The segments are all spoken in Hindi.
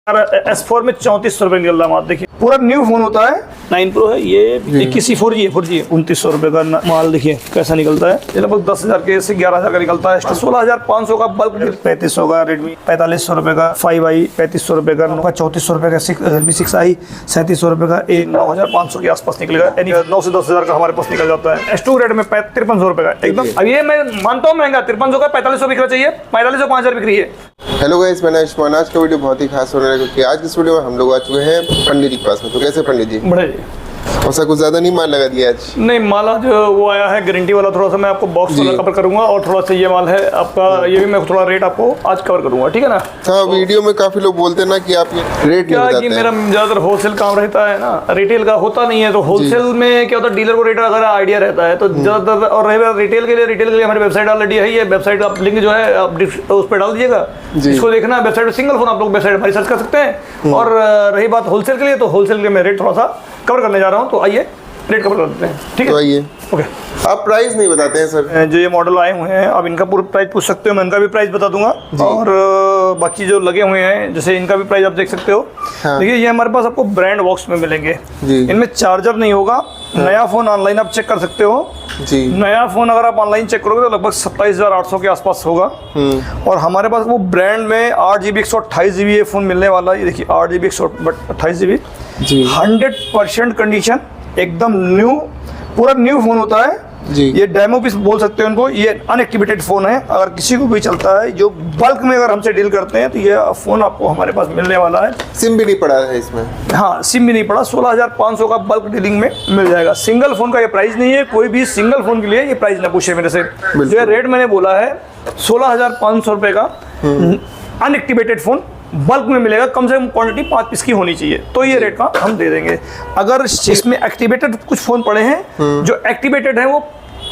S4 में 3400 रुपए निकल रहा है। देखिए पूरा न्यू फोन होता है। 9 Pro है ये, 21 4G है 2900 रुपए का माल। देखिए कैसा निकलता है, ये लगभग 10,000 के से 11,000 का निकलता है। 16,500 का बल्क, 3500 का रेडमी, 4500 रुपए का 5i, 3500 रुपए का 3400 रुपए का Redmi 6i, 3700 रुपए का 9,500 के आसपास निकलेगा। यानी 9 से 10,000 का हमारे पास निकल जाता है। S2 रेट में 5300 रुपए का एकदम। अब ये मैं मानता हूँ महंगा, 5300 का 4500 बिकना चाहिए, 4500 5000 बिक रही है। हेलो गाइस, मैं आयुष्मान। आज का वीडियो बहुत ही खास होने वाला है क्योंकि आज की इस वीडियो में हम लोग आ चुके हैं पंडित जी के पास में। तो कैसे पंडित जी? बड़े जी, ऐसा कुछ ज्यादा नहीं माल लगा दिया आज? नहीं, माल आज वो आया है गारंटी वाला, थोड़ा सा मैं आपको बॉक्स वाला कवर करूंगा और थोड़ा सा ये माल है आपका, ये भी मैं थोड़ा रेट आपको आज कवर करूंगा, ठीक है ना? हाँ, वीडियो में काफी लोग बोलते हैं ना कि आप ये रेट नहीं बताते हैं। मेरा ज्यादातर होलसेल काम रहता है ना, रिटेल का होता नहीं है। तो होलसेल में क्या होता है, डीलर को रेट अगर आइडिया रहता है तो ज्यादातर। और रहे रिटेल के लिए हमारी वेबसाइट ऑलरेडी है, ये वेबसाइट आप लिंक जो है आप उस पर डाल दीजिएगा, इसको देखना। वेबसाइट में सिंगल फोन आप लोग वेबसाइट हमारी सर्च कर सकते हैं। और रही बात होलसेल के लिए, तो होलसेल के लिए मैं रेट थोड़ा सा कवर करने जा रहा हूँ, तो आइए रेट कवर कर देते हैं, ठीक है? तो आइए। ओके, आप प्राइस नहीं बताते हैं सर? जो ये मॉडल आए हुए हैं, आप इनका पूरा प्राइस पूछ सकते हो, मैं इनका भी प्राइस बता दूंगा। और बाकी जो लगे हुए हैं, जैसे इनका भी प्राइस आप देख सकते हो। हाँ। देखिए ये हमारे पास आपको ब्रांड बॉक्स में मिलेंगे जी। इनमें चार्जर नहीं होगा। नया फोन ऑनलाइन आप चेक कर सकते हो जी। नया फोन अगर आप ऑनलाइन चेक करोगे तो लगभग 27,800 के आसपास होगा। और हमारे पास वो ब्रांड में 8GB 128GB ये फोन मिलने वाला है। ये देखिए 8GB 128GB जी। 100% कंडीशन, एकदम न्यू, पूरा न्यू फोन होता है जी। ये डेमो पीस बोल सकते हैं उनको। ये अनएक्टिवेटेड फोन है, अगर किसी को भी चलता है जो बल्क में अगर हमसे डील करते हैं तो ये फोन आपको हमारे पास मिलने वाला है। सिम भी नहीं पड़ा है इसमें? हाँ, सिम भी नहीं पड़ा। 16,500 का बल्क डीलिंग में मिल जाएगा। सिंगल फोन का ये प्राइस नहीं है, कोई भी सिंगल फोन के लिए ये प्राइस ना पूछे मेरे से। जो ये रेट मैंने बोला है 16,500 रुपए का अनएक्टिवेटेड फोन बल्क में मिलेगा। कम से कम क्वांटिटी 5 पीस की होनी चाहिए, तो ये रेट का हम दे देंगे। अगर इसमें एक्टिवेटेड कुछ फोन पड़े हैं, जो एक्टिवेटेड है वो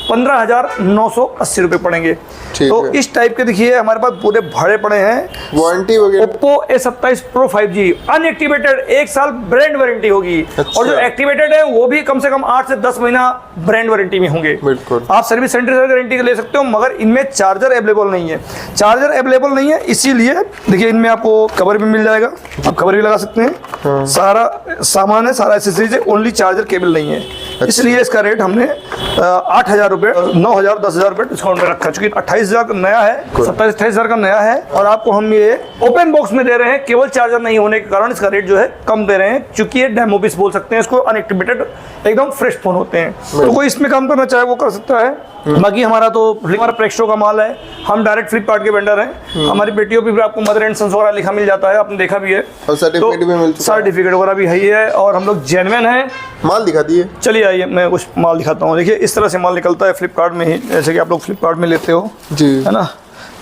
15,980 रुपए पड़ेंगे। तो इस टाइप के देखिए हमारे पास पूरे भाड़े पड़े हैं। वारंटी वगैरह? Oppo A27 Pro 5G unactivated 1 साल ब्रांड वारंटी होगी। अच्छा। और जो एक्टिवेटेड है वो भी कम से कम 8 से 10 महीना ब्रांड वारंटी में होंगे। बिल्कुल। आप सर्विस सेंटर से गारंटी ले सकते हो, मगर इनमें चार्जर अवेलेबल नहीं है। चार्जर अवेलेबल नहीं है, इसीलिए देखिए इनमें आपको कवर भी मिल जाएगा, आप कवर भी लगा सकते हैं। हाँ। सारा सामान है, सारा एक्सेसरीज है, ओनली चार्जर केबल नहीं है। अच्छा। इसलिए इसका रेट हमने 8,000 रुपये, 9,000, 10,000 रुपये डिस्काउंट में रखा। चूंकि 28,000 का नया है, 27-28,000 का नया है, और आपको हम ये ओपन बॉक्स में दे रहे हैं। केवल चार्जर नहीं होने के कारण इसका रेट जो है कम दे रहे हैं, क्योंकि ये डेमो पीस बोल सकते हैं इसको। अनएक्टिवेटेड एकदम फ्रेश फोन होते हैं, तो कोई इसमें काम करना चाहे वो कर सकता है। बाकी हमारा तो हमारा प्रेक्सो का माल है, हम डायरेक्ट फ्लिपकार्ट के वेंडर हैं। हमारी पेटियों पे भी आपको मदर एंड सन्स वगैरह लिखा मिल जाता है, आपने देखा भी है। और सर्टिफिकेट भी मिलता है? सर्टिफिकेट वगैरह भी है, और हम लोग जेन्युइन है। माल दिखा दिए? चलिए आइए मैं कुछ माल दिखाता हूँ। देखिए इस तरह से माल निकलता है फ्लिपकार्ट में ही, जैसे कि आप लोग फ्लिपकार्ट में लेते हो जी, है ना।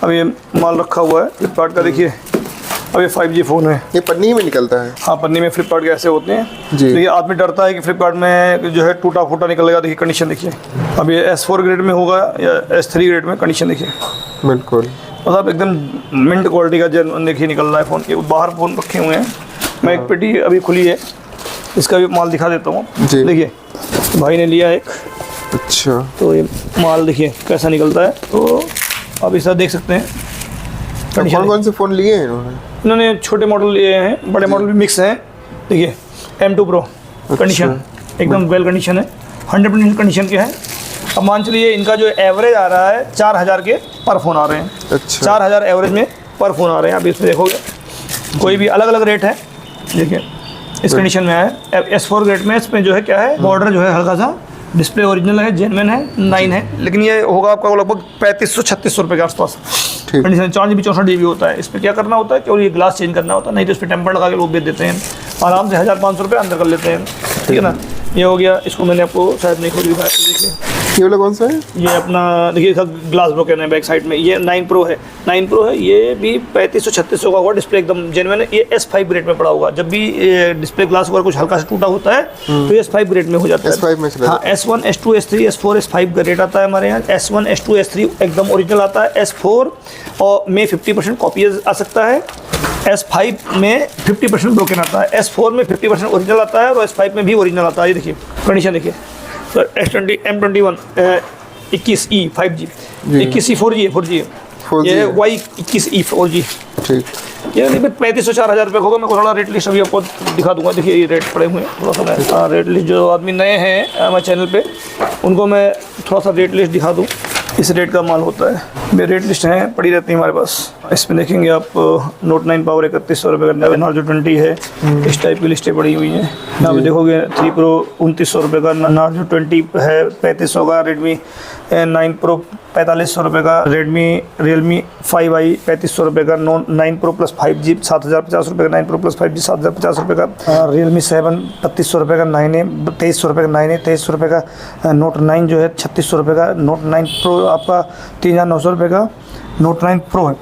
अब ये माल रखा हुआ है फ्लिपकार्ट का, देखिए अब ये 5G फोन है। ये पन्नी में निकलता है? हाँ, पन्नी में फ्लिपकार्ट के ऐसे होते हैं जी। तो ये आदमी डरता है कि फ्लिपकार्ट में जो है टूटा फूटा निकलेगा। देखिए कंडीशन देखिए, अब ये S4 ग्रेड में होगा या S3 ग्रेड में, कंडीशन देखिए बिल्कुल मतलब एकदम मिंट क्वालिटी का देखिए निकल रहा है फोन। ये बाहर फोन रखे हुए हैं, मैं एक पेटी अभी खुली है, इसका भी माल दिखा देता हूँ। देखिए भाई ने लिया एक। अच्छा। तो ये माल देखिए कैसा निकलता है, तो आप इस तरह देख सकते हैं। कौन कौन से फ़ोन लिए हैं इन्होंने? छोटे मॉडल लिए हैं, बड़े मॉडल भी मिक्स हैं। देखिए M2 Pro कंडीशन एकदम वेल कंडीशन है, 100% कंडीशन के है। अब मान चलिए इनका जो एवरेज आ रहा है 4,000 के पर फोन आ रहे हैं। अच्छा। 4,000 एवरेज में पर फोन आ रहे हैं। आप इसमें देखोगे कोई भी अलग अलग रेट है। देखिए इस कंडीशन में है S4 ग्रेड में। इसमें जो है क्या है, बॉर्डर जो है हल्का सा, डिस्प्ले ओरिजिनल है, जेन्युइन है, 9 है, लेकिन ये होगा आपका लगभग 3500-3600 रुपये के आसपास। कंडीशन 4GB 64GB होता है। इस पर क्या करना होता है कि और ये ग्लास चेंज करना होता है, नहीं तो इस पर टेम्पर लगा के लोग बेच देते हैं, आराम से 1,500 रुपये अंदर कर लेते हैं, ठीक है ना। ये हो गया। इसको मैंने आपको शायद नहीं खोल दिखाया, देखिए ये वाला कौन सा है? ये अपना देखिए इसका ग्लास ब्रोकन है बैक साइड में। ये 9 Pro है, 9 Pro है, ये भी 3500-3600 का होगा। डिस्प्ले एकदम जेन्युइन है। ये S5 ग्रेड में पड़ा होगा। जब भी डिस्प्ले ग्लास वगैरह कुछ हल्का सा टूटा होता है तो ये S5 ग्रेड में हो जाता है। S5 में चला? हाँ, S1, S2, S3, S4, S5 का रेट आता है हमारे यहाँ। S1, S2, S3 एकदम ओरिजिनल आता है। S4 और में 50% कॉपीज आ सकता है। S5 में 50% ब्रोकन आता है। S4 में 50% ओरिजिनल आता है, और S5 में भी ओरिजिनल आता है। ये देखिए कंडीशन देखिए। तो S20 M21 21E 5G, 21E 4G है, 4G है। ये Y21E 4G, ठीक। ये नहीं 3500 4000 रुपये होगा। मैं को थोड़ा रेट लिस्ट अभी आपको दिखा दूंगा। देखिए ये रेट पड़े हुए हैं, थोड़ा सा मैं रेट लिस्ट, जो आदमी नए हैं हमारे चैनल पे उनको मैं थोड़ा सा रेट लिस्ट दिखा दूँ। इस रेट का माल होता है, मेरे रेट लिस्ट हैं पड़ी रहती है हमारे पास। इसमें देखेंगे आप नोट 9 पावर 3100 रुपये का, नार्जो 20 है, इस टाइप की लिस्टें पड़ी हुई हैं। यहाँ पे देखोगे 3 प्रो 2900 रुपये का, नार्जो 20 है 3500 का, रेडमी 9 प्रो 4500 रुपये का, रियलमी 5i 3500 रुपये का, 9 प्रो प्लस 5G 7050 रुपये का, 9 प्रो प्लस 5G 7050 रुपये का, रियलमी 7 3200 रुपये का, 9A 2300 रुपये का, 9A 2300 रुपये का, नोट 9 जो है 3600 रुपये का, नोट 9 प्रो आपका 3900 रुपये का, नोट 9 प्रो है,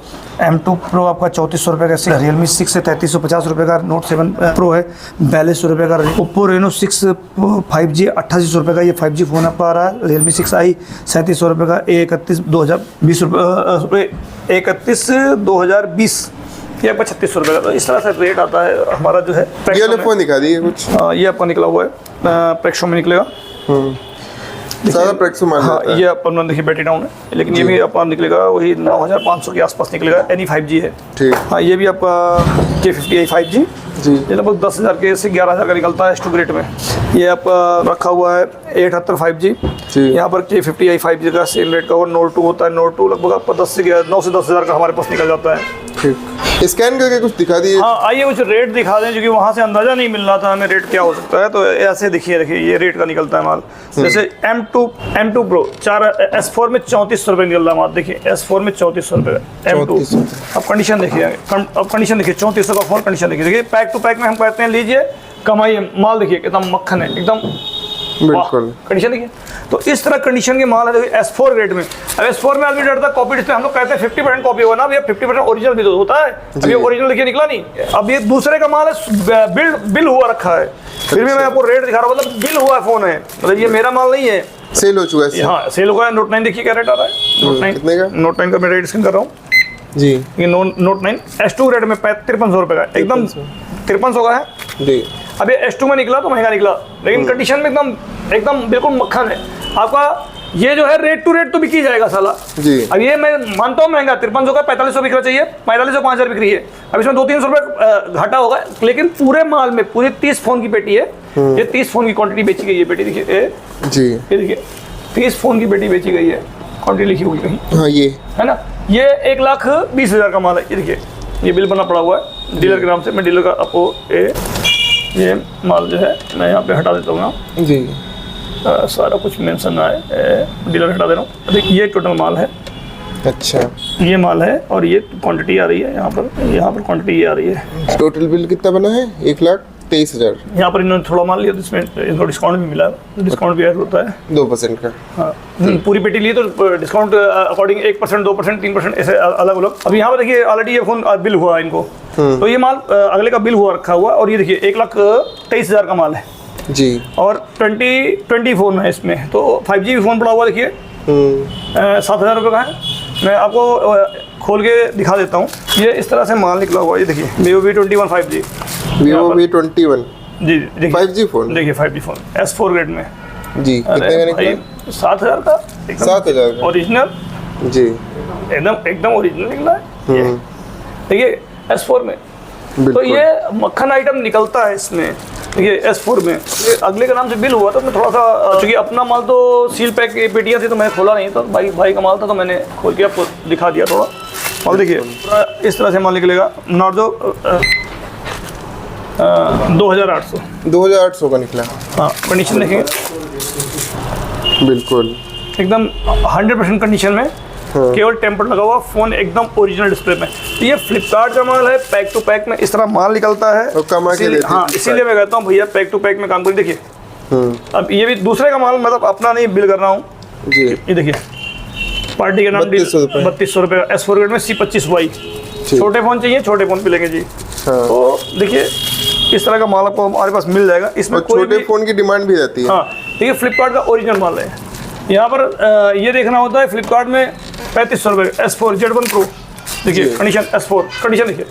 M2 प्रो आपका 3400 रुपये का, रियलमी 6 है 3350 रुपये का, नोट 7 प्रो है 4200 रुपये का, ओप्पो रेनो 6 5G 8800 रुपये का, ये 5G फ़ोन आपका आ रहा है, रियलमी 6i 3700 रुपये का, A31 2020 रुपये 31 2020 ये आपका 3600 रुपये का। तो इस तरह से रेट आता है हमारा जो है। ये वाला फ़ोन दिखा दिए कुछ। ये आपका निकला हुआ है प्रेक्सो में निकलेगा, सारा प्रेक्सो मान हाँ। लेता है। ये अपन देखिए बैटरी डाउन है, लेकिन ये भी आपका निकलेगा वही 9500 के आसपास निकलेगा। Any 5G है, ठीक। हाँ। ये भी आपका K50i 5G जी। ये लगभग 10,000 के से 11,000 का निकलता है S2 ग्रेड में। ये आपका रखा हुआ है 878 5G, जी। यहाँ पर K50i 5G का सेम रेट का और नोट 2 होता है। नोट 2 लगभग आपका 9 से 10,000 का हमारे पास निकल जाता है। ठीक, स्कैन करके कुछ दिखा दिए। हाँ, आइए कुछ रेट दिखा दें, क्योंकि वहाँ से अंदाज़ा नहीं मिल रहा था हमें रेट क्या हो सकता है। तो ऐसे देखिए ये रेट का निकलता है माल। जैसे M2 Pro 4 S4 में 3400 रुपये निकल रहा है माल। देखिए S4 में 3400 रुपये का M2। अब कंडीशन देखिए, अब कंडीशन देखिए, 3400 का फोन कंडीशन देखिए। देखिए पैक टू पैक में हम कहते हैं लीजिए कमाइए। माल देखिए एकदम मक्खन है, एकदम बिल्कुल। कंडीशन देखिए। तो इस तरह कंडीशन के माल है। देखिए S4 ग्रेड में, अब S4 में आदमी डरता है कॉपी डिस्प्ले, हम लोग कहते हैं 50% कॉपी होगा ना, अब ये 50% ओरिजिनल भी तो होता है। अब ये ओरिजिनल देखिए निकला नहीं, अब ये दूसरे का माल है, बिल हुआ रखा है। फिर भी मैं आपको रेट दिखा रहा हूँ, मतलब बिल हुआ फोन है, मतलब ये मेरा माल नहीं है, सेल हो चुका है। हाँ सेल हुआ है। नोट 9 देखिए क्या रेट आ रहा है। नोट 9 कितने का? नोट 9 का मैं रेट स्कैन कर रहा हूँ जी। ये नोट 9 S2 ग्रेड में 5300 रुपये का, एकदम 5300 का है जी। अब ये S2 में निकला तो महंगा निकला, लेकिन कंडीशन में एकदम बिल्कुल मक्खन है आपका। ये जो है रेट टू रेट तो बिकी जाएगा साला जी। अब ये मैं मानता हूँ महंगा 5300 का 4500 बिकना चाहिए, 4500 5000 बिक रही है। अब इसमें 200-300 रुपये घाटा होगा, लेकिन पूरे माल में पूरी 30 फोन की पेटी है। ये 30 फोन की क्वांटिटी बेची गई है पेटी, देखिए जी। ये देखिए 30 फोन की पेटी बेची गई है, क्वांटिटी लिखी हुई कहीं, हाँ ये है ना। ये 1,20,000 का माल है। ये देखिए ये बिल बना पड़ा हुआ है डीलर के नाम से। मैं डीलर का आपको ये माल जो है मैं यहाँ पे हटा देता हूँ ना जी। सारा कुछ मेंशन ना है, डीलर हटा दे रहा हूँ। देखिए ये टोटल माल है, अच्छा ये माल है और ये क्वांटिटी आ रही है यहाँ पर क्वांटिटी ये आ रही है। टोटल बिल कितना बना है? 1,23,000। यहाँ पर इन्होंने थोड़ा माल लिया तो इसमें इनको डिस्काउंट भी मिला है, डिस्काउंट भी ऐड होता है 2% का। हाँ, पूरी पेटी लिए तो डिस्काउंट अकॉर्डिंग 1%, 2%, 3% ऐसे अलग अलग। अब यहाँ पर देखिए ऑलरेडी ये फोन बिल हुआ है इनको, तो ये माल अगले का बिल हुआ रखा हुआ। और ये देखिए 1,23,000 का माल है जी। और 20 फोन है इसमें, तो 5G भी फोन पड़ा हुआ देखिए 7,000 रुपये का है। मैं आपको खोल के दिखा देता हूँ। ये इस तरह से माल निकला हुआ है। ये देखिए Vivo V21 5G, Vivo V21 जी देखिए 5G फोन, देखिए 5G फोन S4 ग्रेड में जी। कितने का निकला? 7,000 का, 7,000 का ओरिजिनल जी। एकदम ओरिजिनल निकला है ये। देखिए S4 में तो बिल्कुल। ये मक्खन आइटम निकलता है इसमें। देखिए S4 में ये अगले के नाम से बिल हुआ, तो मैं थोड़ा सा, क्योंकि अपना माल तो सील पैक पेटियाँ थी तो मैंने खोला नहीं, तो भाई का माल था तो मैंने खोल के आपको दिखा दिया थोड़ा। और देखिए इस तरह से माल निकलेगा। नार्जो 2,800 का निकला। हाँ, कंडीशन देखेंगे बिल्कुल एकदम 100% कंडीशन में, केवल टेम्पर लगा हुआ फोन, एकदम ओरिजिनल डिस्प्ले में। ये फ्लिपकार्ट का माल है, पैक टू पैक में इस तरह माल निकलता है और कमा के देते हैं। हाँ, इसीलिए मैं कहता हूँ भैया पैक टू पैक में काम करिए। देखिए अब ये भी दूसरे का माल, मतलब अपना नहीं बिल कर रहा हूँ जी। ये देखिए पार्टी के नाम 3200 रुपये का S4 ग्रेड में C25Y। छोटे फोन चाहिए, छोटे फोन पे लेंगे जी। तो देखिए इस तरह का माल आपको हमारे पास मिल जाएगा। इसमें छोटे फोन की डिमांड भी रहती है। हाँ, देखिए फ्लिपकार्ट का ओरिजिनल माल है। यहाँ पर ये देखना होता है फ्लिपकार्ट में 3500 रुपये S4 Z1 Pro। देखिए कंडीशन S4 कंडीशन देखिए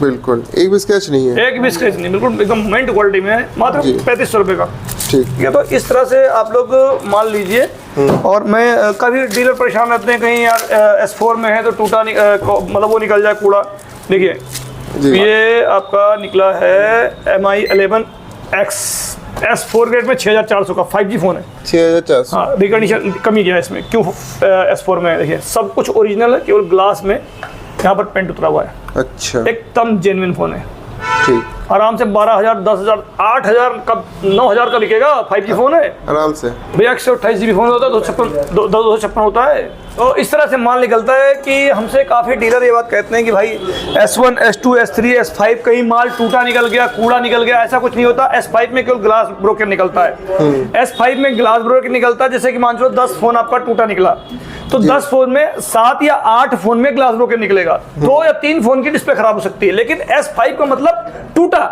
बिल्कुल, एक भी स्क्रैच नहीं है, एक भी स्क्रैच नहीं, बिल्कुल एकदम मिंट क्वालिटी में है, मात्र 3500 रुपये का। ठीक है, तो इस तरह से आप लोग माल लीजिए। और मैं कभी डीलर परेशान रहते हैं कहीं यार S4 में है तो टूटा मतलब वो निकल जाए कूड़ा, देखिए जी। ये आपका निकला है MI 11X S4 ग्रेड में 6400 का 5G फोन है। 6400। हाँ, रिकॉग्निशन कमी गया है इसमें, क्यों S4 में देखिए सब कुछ ओरिजिनल है, केवल ग्लास में यहाँ पर पेंट उतरा हुआ है। अच्छा, एकदम जेन्युइन फोन है। ठीक, आराम से 12,000, 10,000, 8,000 का, 9,000 का बिकेगा। 5G फोन है आराम से। भैया। 128 GB फोन होता है, 256 होता है। तो इस तरह से माल निकलता है कि हमसे काफ़ी डीलर ये बात कहते हैं कि भाई S1, S2, S3, S5 कहीं माल टूटा निकल गया, कूड़ा निकल गया, ऐसा कुछ नहीं होता। S5 में केवल ग्लास ब्रोकन निकलता है। S5 में ग्लास ब्रोकन निकलता है। जैसे कि मान लो 10 फोन आपका टूटा निकला, तो 10 फोन में 7 या 8 फोन में ग्लास ब्रोकन निकलेगा। 2 या 3 फोन की डिस्प्ले खराब हो सकती है, लेकिन S5 का मतलब टूटा।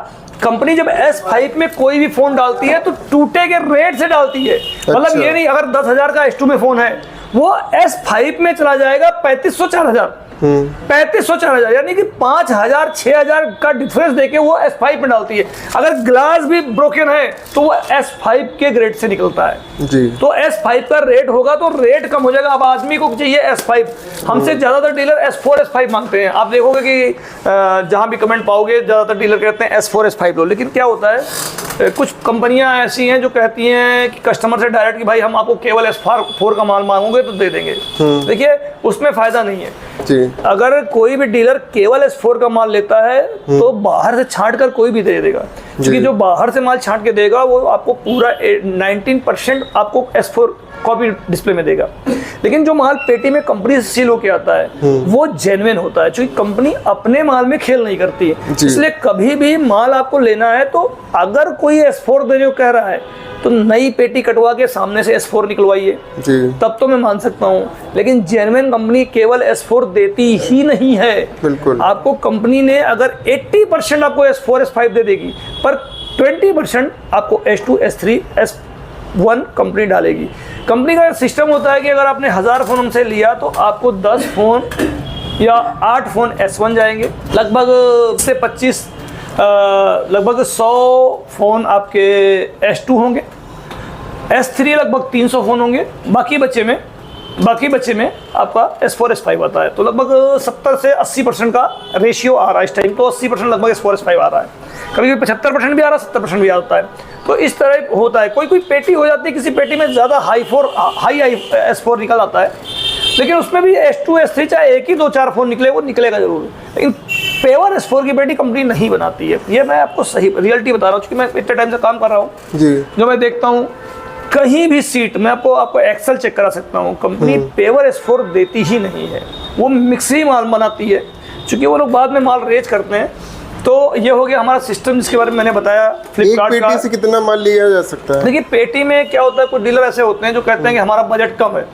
कंपनी जब S5 में कोई भी फोन डालती है तो टूटे के रेट से डालती है। मतलब ये नहीं अगर 10,000 का S2 में फोन है, वो S5 में चला जाएगा 3,500, 4,000, 3,500, 4,000, यानी कि 5,000, 6,000 का डिफरेंस देके वो S5 में डालती है। अगर ग्लास भी ब्रोकन है तो वो S5 के ग्रेड से निकलता है जी। तो S5 का रेट होगा तो रेट कम हो जाएगा। अब आदमी को चाहिए S5, हमसे ज्यादातर डीलर S4, S5 मांगते हैं। आप देखोगे कि जहां भी कमेंट पाओगे ज्यादातर डीलर कहते हैं S4, S5 लो। लेकिन क्या होता है, कुछ कंपनियां ऐसी हैं जो कहती हैं कि कस्टमर से डायरेक्ट कि भाई हम आपको केवल S4 का माल मांगोगे तो दे देंगे। देखिए उसमें फायदा नहीं है जी। अगर कोई भी डीलर केवल S4 का माल लेता है तो बाहर से छांट कर कोई भी दे देगा, क्योंकि जो बाहर से माल छांट के देगा वो आपको पूरा 19% आपको S4 कॉपी डिस्प्ले में देगा। लेकिन जो माल पेटी में कंपनी से सील होके आता है वो जेन्युइन होता है, क्योंकि कंपनी अपने माल में खेल नहीं करती है। इसलिए कभी भी माल आपको लेना है तो अगर कोई S4 देने को कह रहा है तो नई पेटी कटवा के सामने से S4 निकलवाइए, तब तो मैं मान सकता हूँ। लेकिन जेन्युइन कंपनी केवल S4 देती ही नहीं है। बिल्कुल। आपको कंपनी ने अगर 80% आपको S4, S5 दे देगी, पर 20% आपको S2, S3, S1 कंपनी डालेगी। कंपनी का सिस्टम होता है कि अगर आपने 1000 फोन हमसे लिया तो आपको 10 फोन या 8 फोन S1 जाएंगे, लगभग से 25 लगभग 100 फोन आपके S2 होंगे, S3 लगभग 300 फोन होंगे, बाकी बच्चे में आपका S4, S5 आता है। तो लगभग 70 से 80% का रेशियो आ रहा है इस टाइम। तो 80% लगभग S4, S5 आ रहा है, कभी 75% भी आ रहा है, 70% भी आता है। तो इस तरह होता है। कोई पेटी हो जाती है, किसी पेटी में ज़्यादा हाई S4 निकल आता है, लेकिन उसमें भी S2, S3 चाहे एक ही 2-4 फोन निकले, वो निकलेगा जरूर। लेकिन पेवर S4 की पेटी कंपनी नहीं बनाती है। ये मैं आपको सही रियलिटी बता रहा हूँ, क्योंकि मैं इतने टाइम से काम कर रहा हूँ जी। जो मैं देखता हूँ कहीं भी सीट, मैं आपको एक्सेल चेक करा सकता हूँ, कंपनी पेवर S4 देती ही नहीं है। वो मिक्सी माल बनाती है, क्योंकि वो लोग बाद में माल रेज करते हैं। तो ये हो गया हमारा सिस्टम जिसके बारे में मैंने बताया। फ्लिपकार्ट का पेटी से कितना माल लिया जा सकता है? देखिए पेटी में क्या होता है, कुछ डीलर ऐसे होते हैं जो कहते हैं कि हमारा बजट कम है,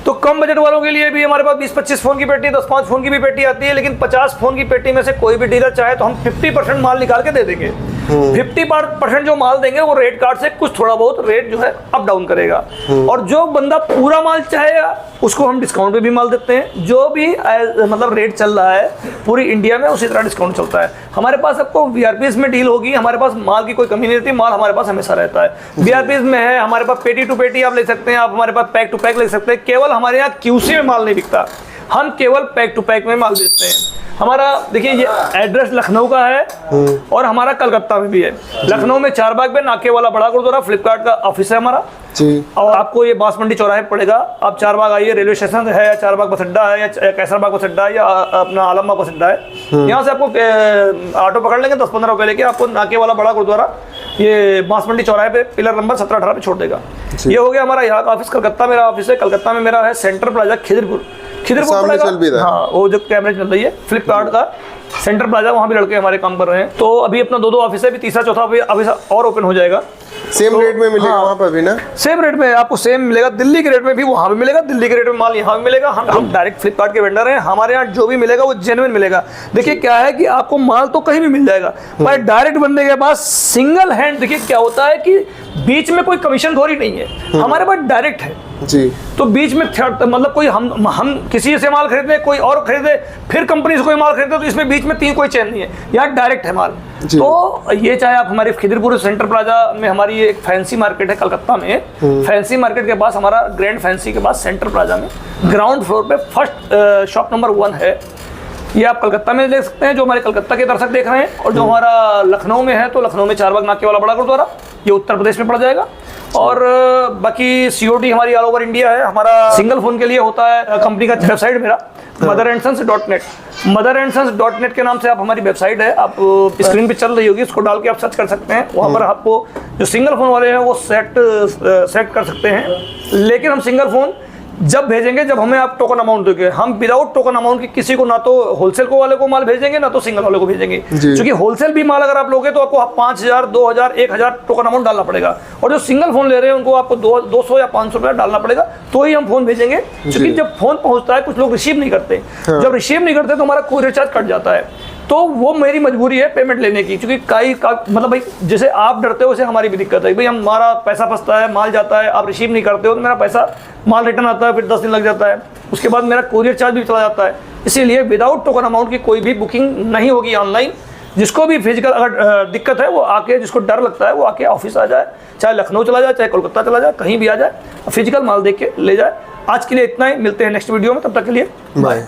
तो कम बजट वालों के लिए भी हमारे पास 20-25 फोन की पेटी, 10-5 फोन की भी पेटी आती है। लेकिन 50 फोन की पेटी में से कोई भी डीलर चाहे तो हम 50% माल निकाल के दे देंगे। 50% जो माल देंगे वो रेट कार्ड से कुछ थोड़ा बहुत रेट जो है अप डाउन करेगा, और जो बंदा पूरा माल चाहेगा उसको हम डिस्काउंट पे भी माल देते हैं। जो भी मतलब रेट चल रहा है पूरी इंडिया में उसी तरह डिस्काउंट चलता है। हमारे पास आपको VRPs में डील होगी, हमारे पास माल की कोई कमी नहीं रहती, माल हमारे पास हमेशा रहता है। VRPs में है, हमारे पास पेटी टू पेटी आप ले सकते हैं, आप हमारे पास पैक टू पैक ले सकते हैं। केवल हमारे यहाँ QC में माल नहीं बिकता, हम केवल पैक टू पैक में माल बेचते हैं। हमारा देखिए ये एड्रेस लखनऊ का है और हमारा कलकत्ता में भी है। लखनऊ में चारबाग पे नाके वाला बड़ा गुरुद्वारा फ्लिपकार्ट का ऑफिस है हमारा जी। और आपको ये बांसमंडी चौराहे पड़ेगा, आप चारबाग आइए, रेलवे स्टेशन है, या चारबाग बस अड्डा है, या कैसरबाग बस अड्डा है, या अपना आलमबाग बस अड्डा है। यहाँ से आपको ऑटो पकड़ लेंगे, 10-15 रुपये लेके आपको नाके वाला बड़ा गुरुद्वारा ये बांसमंडी चौराहे पे पिलर नंबर 17-18 पे छोड़ देगा। ये हो गया हमारा यहाँ का ऑफिस। कलकत्ता मेरा ऑफिस है, कलकत्ता में मेरा है सेंट्रल प्लाजा खिदिरपुर पड़ेगा। हाँ, वो जो कैमरे चल रही है फ्लिपकार्ट का सेंटर प्लाजा, वहाँ भी लड़के हमारे काम कर रहे हैं। तो अभी अपना 2 ऑफिस है, अभी तीसरा चौथा ऑफिस और ओपन हो जाएगा। सेम रेट में मिलेगा वहाँ पर भी ना? सेम रेट में आपको सेम मिलेगा, दिल्ली के रेट में भी वहाँ भी मिलेगा, दिल्ली के रेट में माल यहाँ भी मिलेगा। हम डायरेक्ट फ्लिपकार्ट के वेंडर हैं, हमारे यहाँ जो भी मिलेगा वो जेन्युइन मिलेगा। देखिए क्या है कि आपको माल तो कहीं भी मिल जाएगा, पर डायरेक्ट बंदे के पास सिंगल हैंड देखिए क्या होता है कि बीच में कोई कमीशन थोड़ी नहीं है, हमारे पास डायरेक्ट है जी। तो बीच में मतलब कोई हम किसी से माल खरीदे, कोई और खरीदे, फिर कंपनी से कोई माल खरीदे, तो इसमें बीच में कोई चैन नहीं है, यहाँ डायरेक्ट है माल। तो ये चाहे आप हमारे खिदिरपुर सेंटर प्लाजा में, हमारी एक फैंसी मार्केट है कलकत्ता में, फैंसी मार्केट के पास हमारा ग्रैंड फैंसी के पास सेंटर प्लाजा में ग्राउंड फ्लोर पे फर्स्ट शॉप नंबर 1 है। ये आप कलकत्ता में देख सकते हैं, जो हमारे कलकत्ता के दर्शक देख रहे हैं। और जो हमारा लखनऊ में है, तो लखनऊ में चारबाग नाके वाला बड़ा गुरुद्वारा, ये उत्तर प्रदेश में पड़ जाएगा। और बाकी सीओडी हमारी ऑल ओवर इंडिया है। हमारा सिंगल फोन के लिए होता है कंपनी का वेबसाइट मेरा motherandsons.net। motherandsons.net के नाम से आप हमारी वेबसाइट है, आप स्क्रीन पे चल रही होगी, उसको डाल के आप सर्च कर सकते हैं। वहाँ पर आपको जो सिंगल फोन वाले हैं वो सेट कर सकते हैं। लेकिन हम सिंगल फोन जब भेजेंगे जब हमें आप टोकन अमाउंट दोगे। हम विदाउट टोकन अमाउंट की किसी को ना तो होलसेल को वाले को माल भेजेंगे, ना तो सिंगल वाले को भेजेंगे। क्योंकि होलसेल भी माल अगर आप लोगे तो आपको 5000, 2000, 1000 टोकन अमाउंट डालना पड़ेगा। और जो सिंगल फोन ले रहे हैं उनको आपको 200 या 500 रुपया डालना पड़ेगा, तो ही हम फोन भेजेंगे। क्योंकि जब फोन पहुंचता है कुछ लोग रिसीव नहीं करते, जब रिसीव नहीं करते तो हमारा कोई रिचार्ज कट जाता है। तो वो मेरी मजबूरी है पेमेंट लेने की। क्योंकि मतलब भाई जैसे आप डरते हो वैसे हमारी भी दिक्कत है भाई, हमारा पैसा फंसता है, माल जाता है, आप रिसीव नहीं करते हो तो मेरा पैसा माल रिटर्न आता है, फिर 10 दिन लग जाता है, उसके बाद मेरा कोरियर चार्ज भी चला जाता है। इसीलिए विदाउट टोकन अमाउंट की कोई भी बुकिंग नहीं होगी ऑनलाइन। जिसको भी फिजिकल अगर दिक्कत है वो आके, जिसको डर लगता है वो आके ऑफिस आ जाए, चाहे लखनऊ चला जाए, चाहे कोलकाता चला जाए, कहीं भी आ जाए, फिजिकल माल देख के ले जाए। आज के लिए इतना ही, मिलते हैं नेक्स्ट वीडियो में, तब तक के लिए बाय।